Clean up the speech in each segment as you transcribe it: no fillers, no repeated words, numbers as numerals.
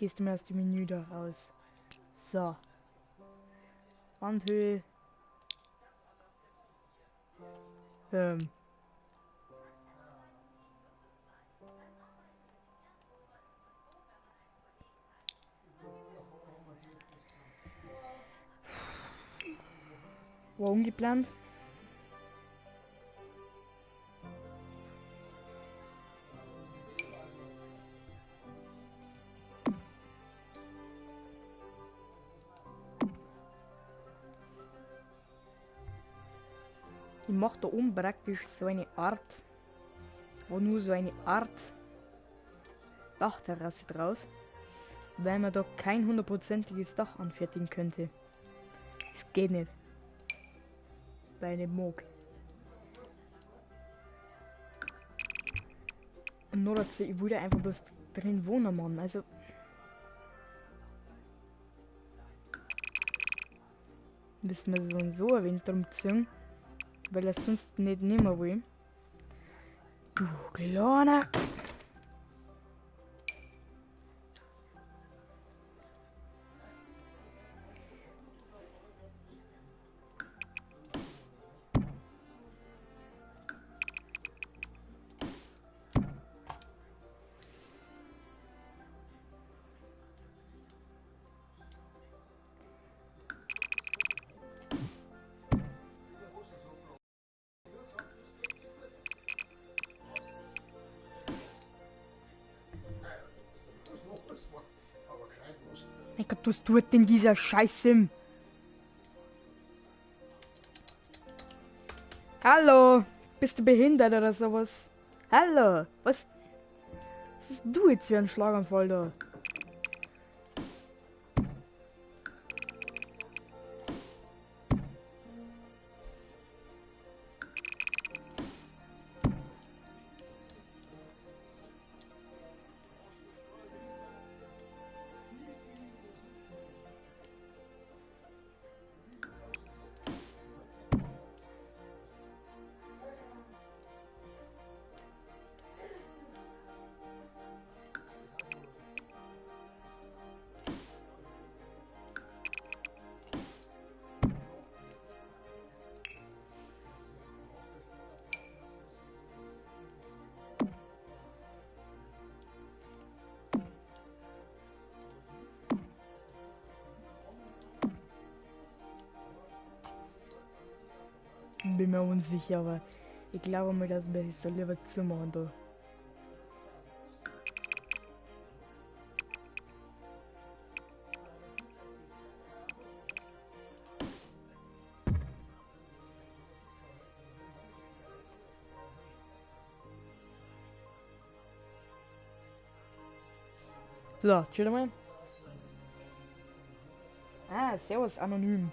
gehst du mir aus dem Menü da raus. So. Wandhöhe. War ungeplant. Ich mache da oben praktisch so eine Art, wo nur so eine Art Dachterrasse draus, weil man da kein 100%iges Dach anfertigen könnte. Das geht nicht. Bei einem Moog. Und nur dazu, ich wollte einfach bloß drin wohnen, Mann. Also. Müssen wir so und so ein wenig drum ziehen, weil er sonst nicht nimmer will. Du Kleiner! Mein Gott, was tut denn dieser Scheiße? Hallo? Bist du behindert oder sowas? Hallo? Was hast du jetzt für einen Schlaganfall da? Bin mir unsicher, aber ich glaube mal, dass wir es so lieber zumachen da. So, chill mal. Ah, servus, anonym.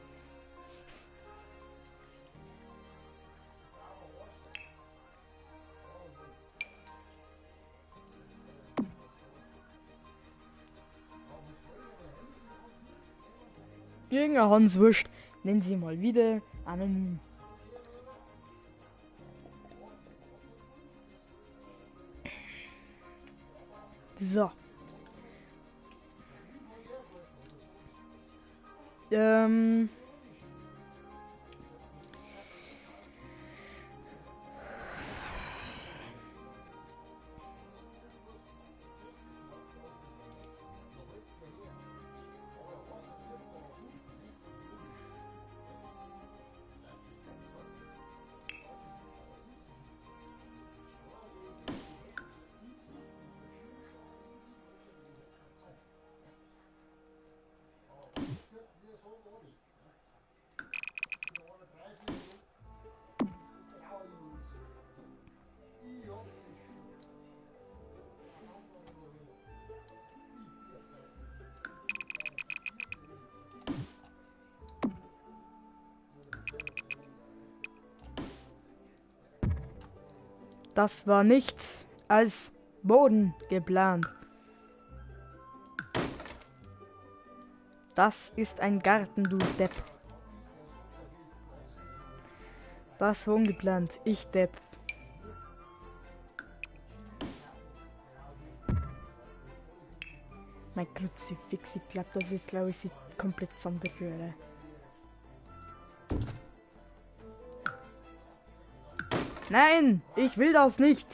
Irgendein Hans Wurscht, nennen Sie mal wieder anonym. So. Das war nicht als Boden geplant. Das ist ein Garten, du Depp. Das war ungeplant, ich Depp. Mein Kruzifix, ich glaube, das ist, glaube ich, sie komplett zusammenberührt. Nein, ich will das nicht.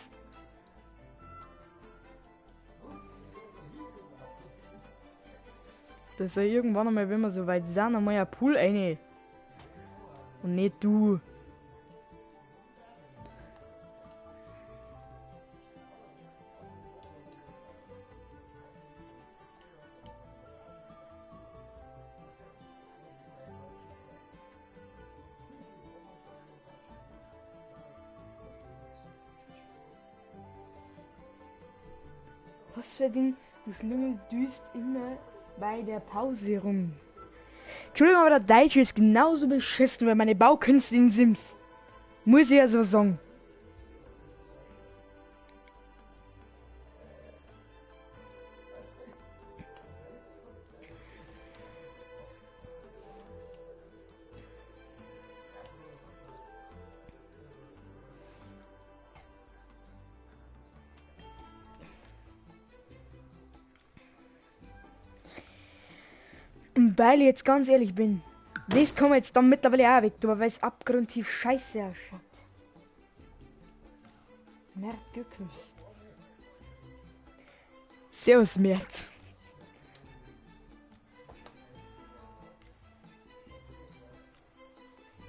Das ist ja irgendwann einmal, wenn wir so weit sind, einmal ein Pool rein. Und nicht du. Was für Ding? Du Schlingel düst immer bei der Pause rum. Entschuldigung, aber der Deutsche ist genauso beschissen wie meine Baukünste in Sims. Muss ich ja so sagen. Und weil ich jetzt ganz ehrlich bin, das kommt jetzt dann mittlerweile auch weg, aber weil es abgrundtief scheiße ausschaut. Mert Göknus. Servus, Mert.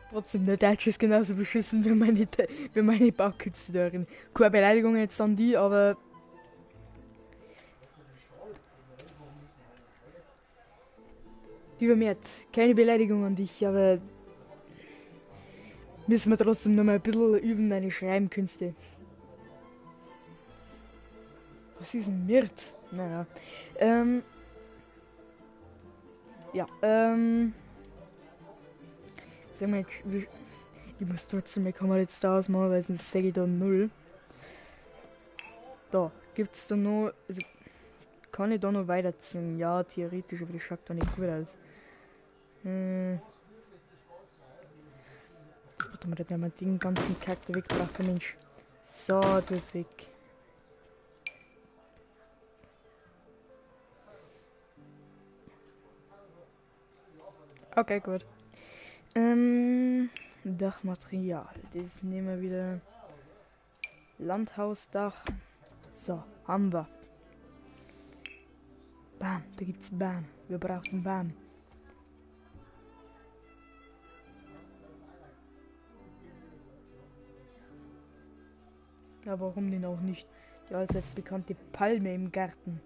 Trotzdem, der Deutsche ist genauso beschissen wie meine Baukünstlerin. Keine Beleidigung jetzt an die, aber... Lieber Mert, keine Beleidigung an dich, aber... Müssen wir trotzdem noch mal ein bisschen üben, deine Schreibkünste. Was ist ein Mert? Naja. Sag mal, ich muss trotzdem meine Kamera jetzt da ausmachen, weil sonst sehe ich da 0. Da, gibt's da noch... Also, kann ich da noch weiterziehen? Ja, theoretisch, aber das schaut da nicht gut aus. Jetzt warte mal, der mal den ganzen Charakter weggebracht, Mensch. So, du ist weg. Okay, gut. Dachmaterial. Das nehmen wir wieder. Landhausdach. So, haben wir. Bam, da gibt's Bam. Wir brauchen Bam. Ja, warum denn auch nicht? Die allseits bekannte Palme im Garten.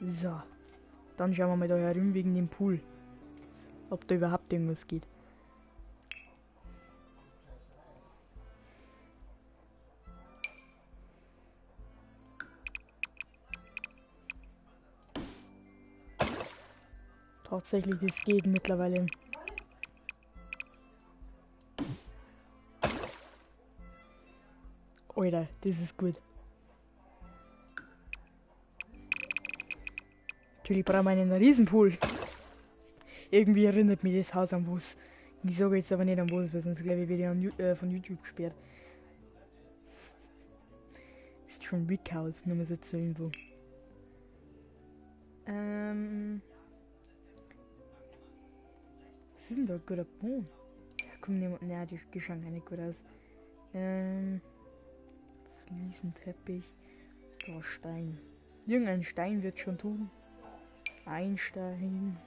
So. Dann schauen wir mal da herum wegen dem Pool. Ob da überhaupt irgendwas geht. Tatsächlich, das geht mittlerweile. Alter, das ist gut. Natürlich brauchen wir einen Riesenpool. Irgendwie erinnert mich das Haus am Bus. Ich sage jetzt aber nicht am Bus, weil sonst glaube ich werde von YouTube gesperrt. Ist schon ein Big House, nur mal so zur Info. Was ist denn da? Guter Boden? Ja, komm, ne, die schauen gar nicht gut aus. Fliesenteppich. Da Stein. Irgendein Stein wird schon tun. Ein Stein.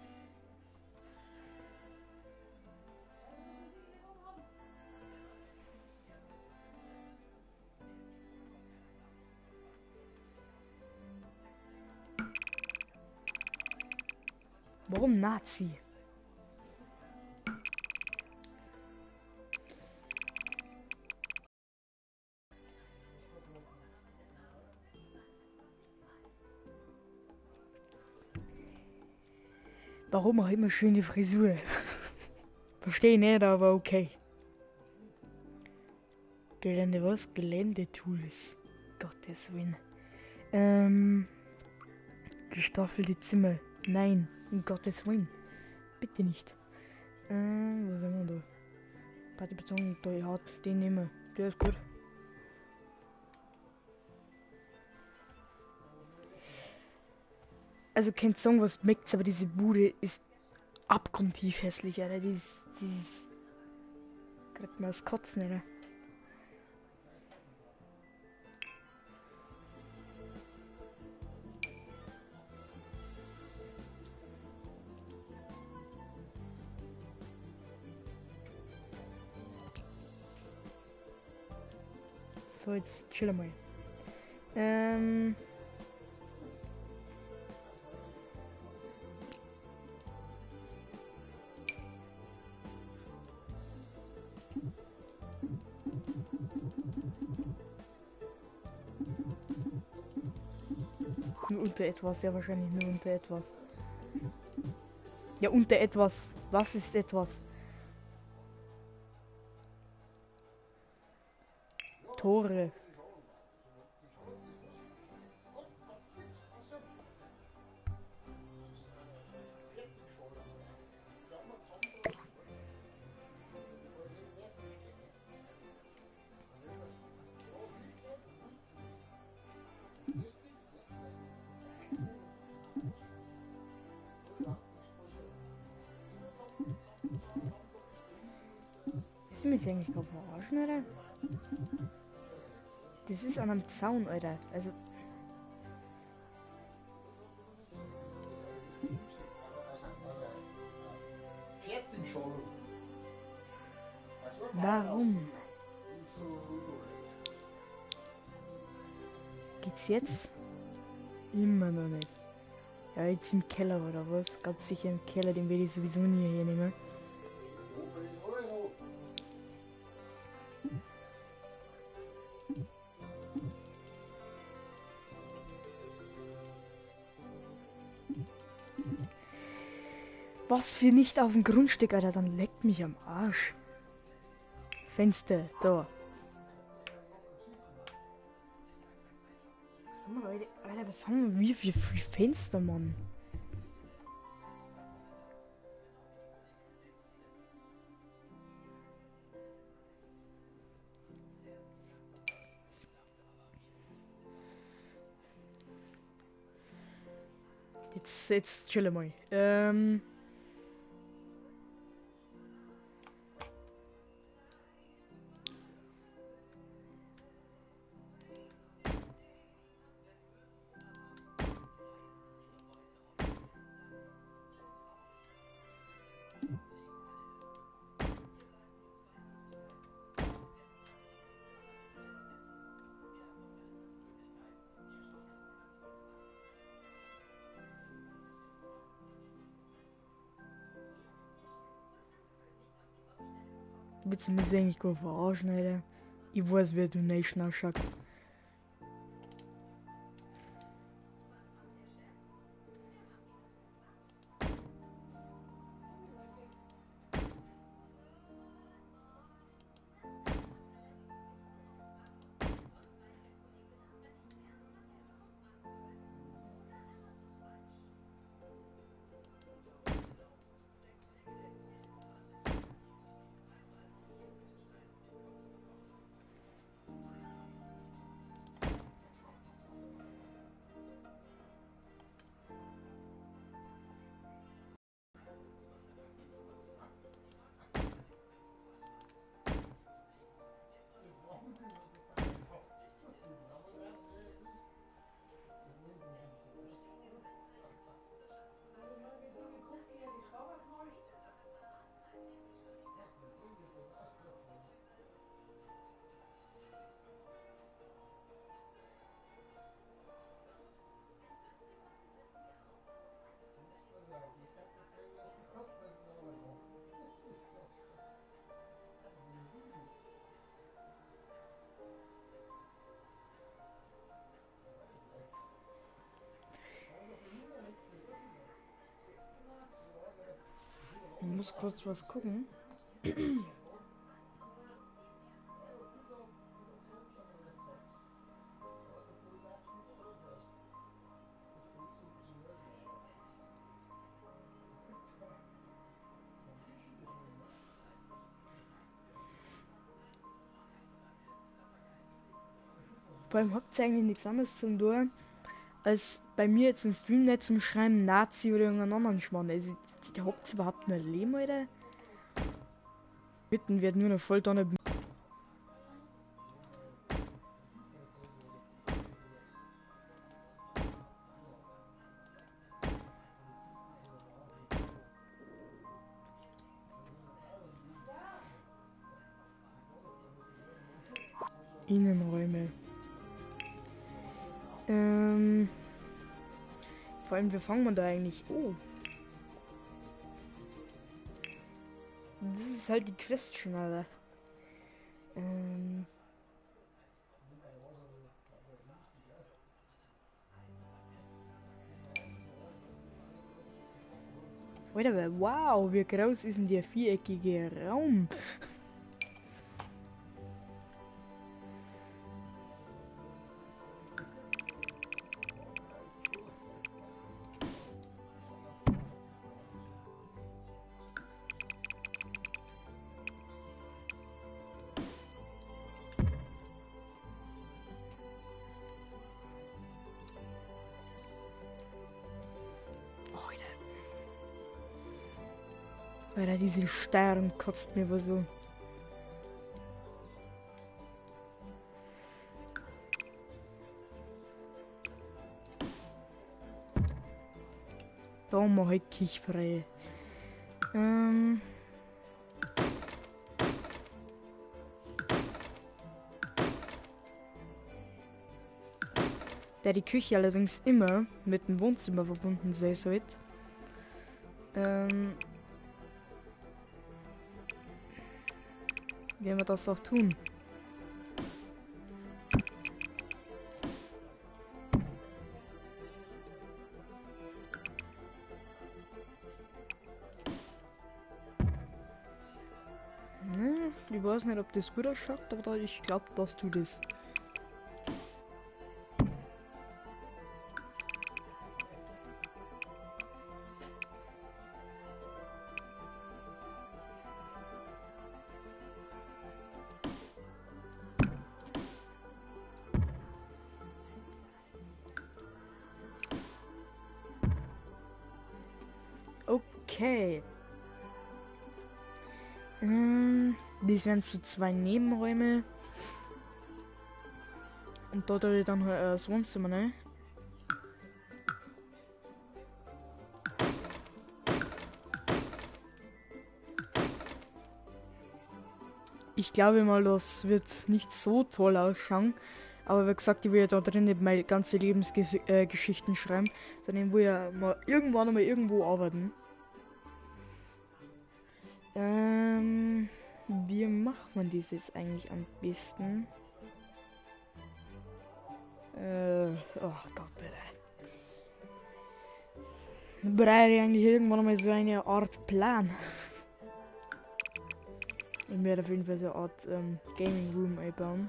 Warum Nazi? Warum auch immer schöne Frisur? Verstehe nicht, aber okay. Gelände was? Geländetools. Gottes Willen. Gestaffelte Zimmer. Nein, um Gottes Willen. Bitte nicht. Was haben wir da? Partybeton, da hat den nehmen wir. Der ist gut. Also kein Song, was meckt, aber diese Bude ist abgrundtief hässlich, Alter. Die ist. Kriegt man das Kotzen, Alter. So, jetzt chill mal. Ähm. Nur unter etwas, ja wahrscheinlich nur unter etwas. Ja, unter etwas. Was ist etwas? Tore. Ist mir jetzt eigentlich gerade verarschen, oder? Das ist an einem Zaun, Alter. Also, warum? Geht's jetzt? Immer noch nicht. Ja, jetzt im Keller oder was? Ganz sicher im Keller, den werde ich sowieso nie hier nehmen. Was für nicht auf dem Grundstück, Alter, dann leckt mich am Arsch. Fenster, da. Was haben wir, Leute? Alter, was haben wir? Wie viele Fenster, Mann? Jetzt chill mal. Willst du mich eigentlich gut verarschen, Alter? Ich weiß, wer du nicht ausschaut. Ich muss kurz was gucken. Vor allem habt ihr eigentlich nichts anderes zum tun, als bei mir jetzt im Stream nicht zum Schreiben Nazi oder irgendeinen anderen Schmarrn. Also, die habt überhaupt nur ein Leben, Alter? Mitten wird nur noch voll da Innenräume. Vor allem, wie fangen wir da eigentlich? Oh. Das ist halt die Question, Alter. Alter, wow, wie groß ist denn der viereckige Raum? Alter, diese Stern kotzt mir wohl so. Da mach ich dich frei. Da die Küche allerdings immer mit dem Wohnzimmer verbunden sein sollte, werden wir das auch tun. Ne, ich weiß nicht, ob das gut ausschaut, aber ich glaube, dass du das. Okay. Dies wären so 2 Nebenräume. Und dort habe ich dann halt das Wohnzimmer, ne? Ich glaube mal, das wird nicht so toll ausschauen. Aber wie gesagt, ich will ja da drin nicht meine ganze Lebensgeschichten schreiben, sondern ich will ja mal irgendwann einmal irgendwo arbeiten. Wie macht man dieses eigentlich am besten? Oh Gott, bitte. Dann bereite ich eigentlich irgendwann mal so eine Art Plan. Ich werde auf jeden Fall so eine Art Gaming Room einbauen.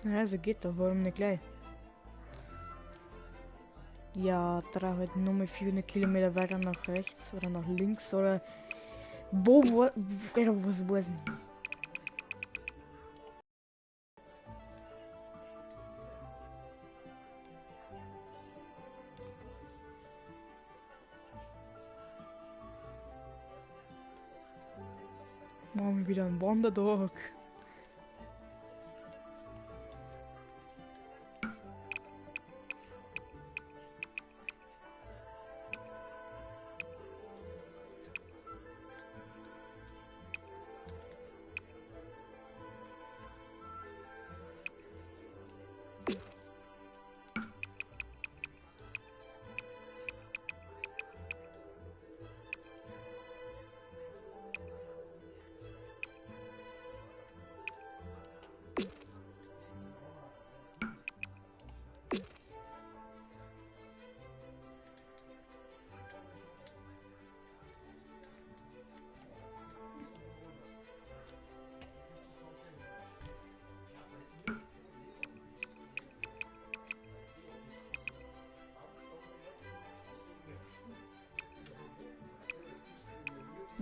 Ja, also geht doch, warum nicht gleich? Ja, da halt nur mal 400 Kilometer weiter nach rechts oder nach links oder Wo ist denn? Machen wir wieder ein Wanderdog.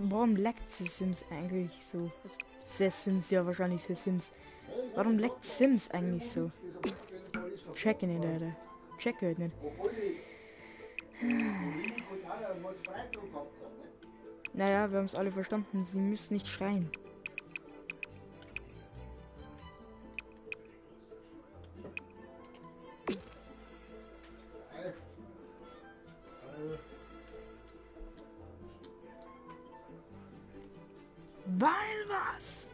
Warum leckt Sims eigentlich so? Also, Sims, ja wahrscheinlich Sims. Warum leckt Sims eigentlich so? Check nicht, Alter. Check halt nicht. Naja, wir haben es alle verstanden. Sie müssen nicht schreien. Weil was?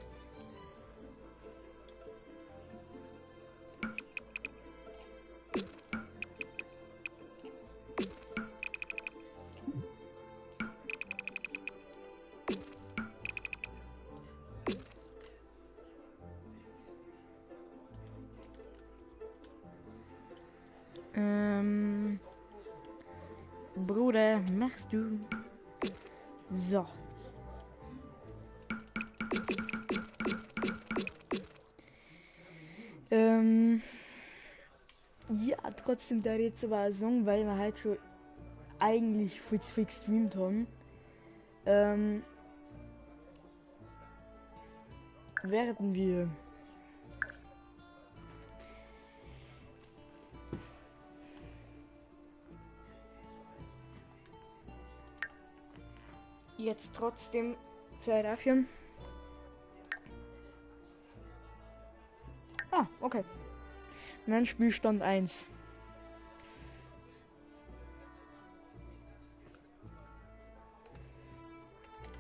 Bruder, machst du? So. Ja, trotzdem der jetzt war ein Song, weil wir halt schon eigentlich viel gestreamt haben. Werden wir jetzt trotzdem Philadelphia. Ah, okay. Mein Spielstand 1.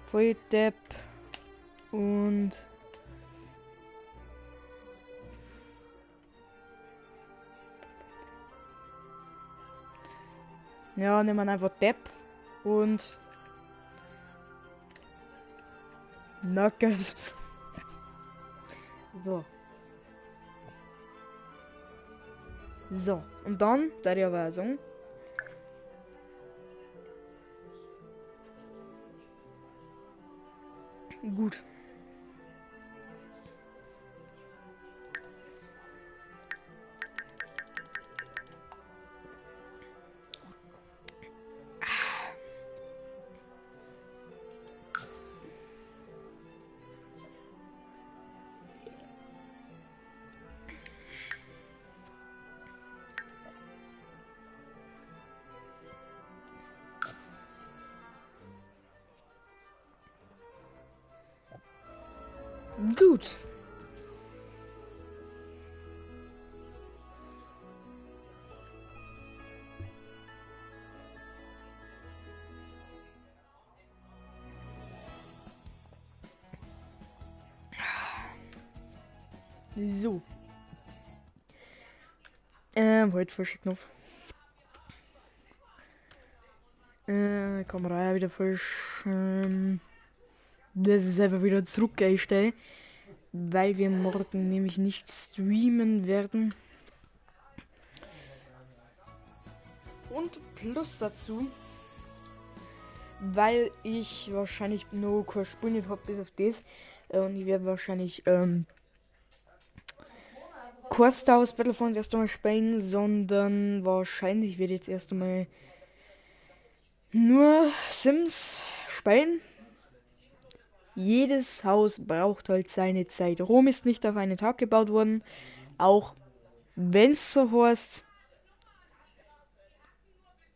Voll Depp und ja, nehmen wir einfach Depp und Nugget. So. So, und dann der Version. Gut. Gut. So. Heute falscher Knopf. Kamera wieder falsch. Das ist einfach wieder zurück einstellen. Weil wir morgen nämlich nicht streamen werden. Und plus dazu, weil ich wahrscheinlich noch kein Spiel nicht habe bis auf das. Und ich werde wahrscheinlich kein Star Wars Battlefront erst einmal spielen, sondern wahrscheinlich werde ich jetzt erst einmal nur Sims spielen. jedes Haus braucht halt seine Zeit. Rom ist nicht auf einen Tag gebaut worden, auch wenn es so heißt,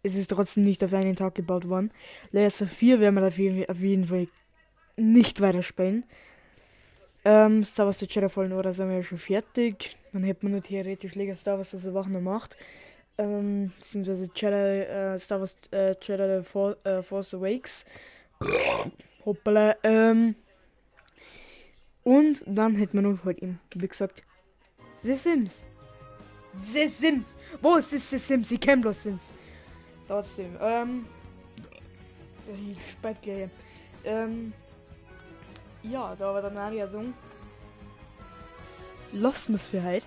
es ist trotzdem nicht auf einen Tag gebaut worden. Layers of 4 werden wir auf jeden Fall nicht weiterspielen. Star Wars The Jedi Fallen Order sind wir ja schon fertig. Dann hätte man nur theoretisch Lego Star Wars das Woche noch macht. Beziehungsweise Star Wars Jedi Force Awakes. Hoppala. Und dann hätten wir noch halt eben, wie gesagt, The Sims. The Sims. Wo ist das The Sims? Ich kenn bloß Sims. Trotzdem, ich spät gleich. Ja, da war dann eine so. Lassen wir's für heute.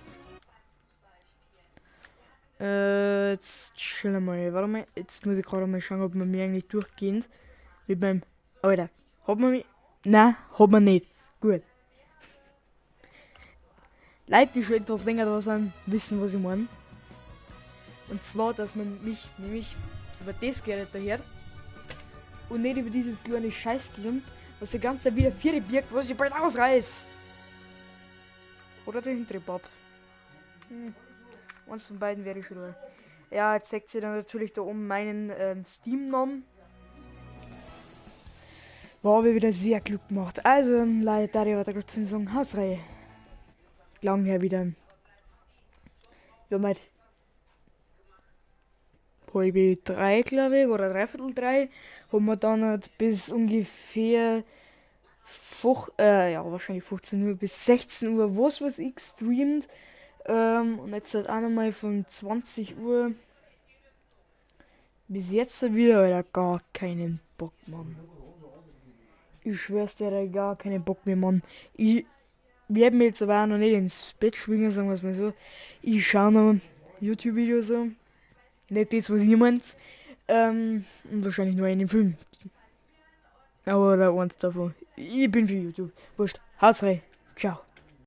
Jetzt chillen mal. Warte mal, jetzt muss ich gerade mal schauen, ob man mir eigentlich durchgehend mit meinem. Alter, hat man mich. Nein, hat man nicht. Gut. Leute, die schon etwas länger da sind, wissen, was ich meine. Und zwar, dass man mich nämlich über das Gerät da hört und nicht über dieses kleine Scheißglim, was die ganze Zeit wieder vier birgt, was ich bald ausreiß. Oder der hintere Bob. Eins von beiden wäre ich schon. Ja, jetzt zeigt sie dann natürlich da oben meinen Steam-Namen. War aber wieder sehr Glück gemacht. Also, Leute, da war der kurzen Song Hausreihe. Lang her wieder. Wir haben halt halbe 3, glaube ich, oder 3/4 haben wir dann halt bis ungefähr wahrscheinlich 15 Uhr bis 16 Uhr was ich gestreamt. Und jetzt halt auch nochmal von 20 Uhr bis jetzt wieder, Alter, gar keinen Bock, Mann. Ich schwör's dir, Alter, gar keinen Bock mehr, Mann. Ich werde mir jetzt aber auch noch nicht ins Bett schwingen, sagen wir es mal so. Ich schaue noch YouTube-Videos an. Nicht das, was ich meint. Und wahrscheinlich nur einen Film. Oder eins davon. Ich bin für YouTube. Wurscht. Haus rein. Ciao.